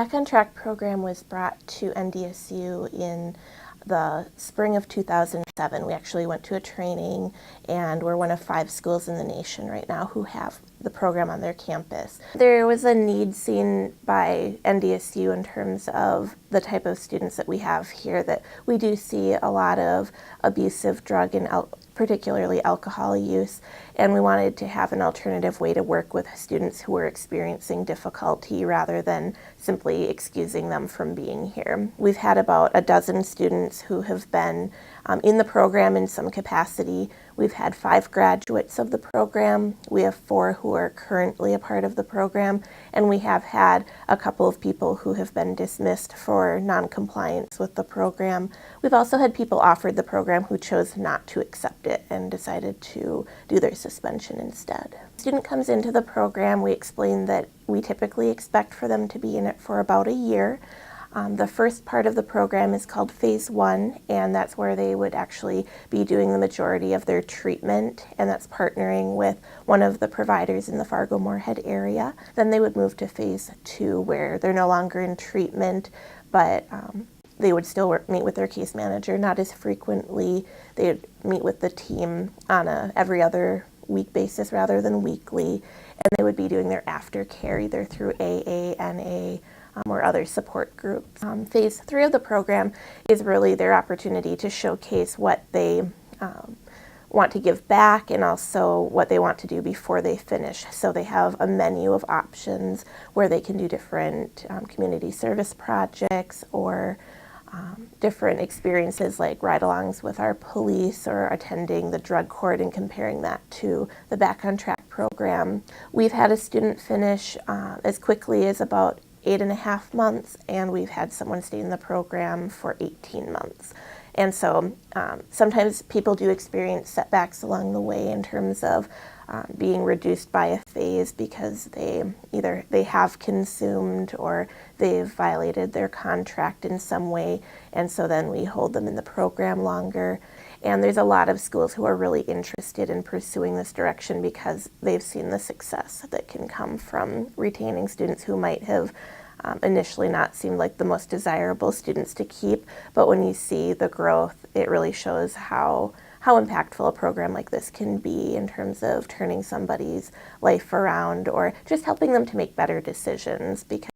Back on Track program was brought to NDSU in the spring of 2007. We actually went to a training, and we're one of 5 schools in the nation right now who have the program on their campus. There was a need seen by NDSU in terms of the type of students that we have here, that we do see a lot of abusive drug and particularly alcohol use, and we wanted to have an alternative way to work with students who were experiencing difficulty rather than simply excusing them from being here. We've had about a dozen students who have been in the program in some capacity. We've had 5 graduates of the program. We have 4 who are currently a part of the program, and we have had a couple of people who have been dismissed for non-compliance with the program. We've also had people offered the program who chose not to accept it and decided to do their suspension instead. The student comes into the program, we explain that we typically expect for them to be in it for about a year. The first part of the program is called Phase 1, and that's where they would actually be doing the majority of their treatment, and that's partnering with one of the providers in the Fargo-Moorhead area. Then they would move to Phase 2, where they're no longer in treatment, but they would still meet with their case manager, not as frequently. They would meet with the team on a every other week basis rather than weekly, and they would be doing their aftercare either through AA, NA, or other support groups. Phase 3 of the program is really their opportunity to showcase what they want to give back and also what they want to do before they finish. So they have a menu of options where they can do different community service projects or different experiences like ride-alongs with our police or attending the drug court and comparing that to the Back on Track program. We've had a student finish as quickly as about 8.5 months, and we've had someone stay in the program for 18 months. And so sometimes people do experience setbacks along the way in terms of being reduced by a phase because they have consumed or they've violated their contract in some way, and so then we hold them in the program longer. And there's a lot of schools who are really interested in pursuing this direction because they've seen the success that can come from retaining students who might have initially not seemed like the most desirable students to keep, but when you see the growth, it really shows how impactful a program like this can be in terms of turning somebody's life around or just helping them to make better decisions. Because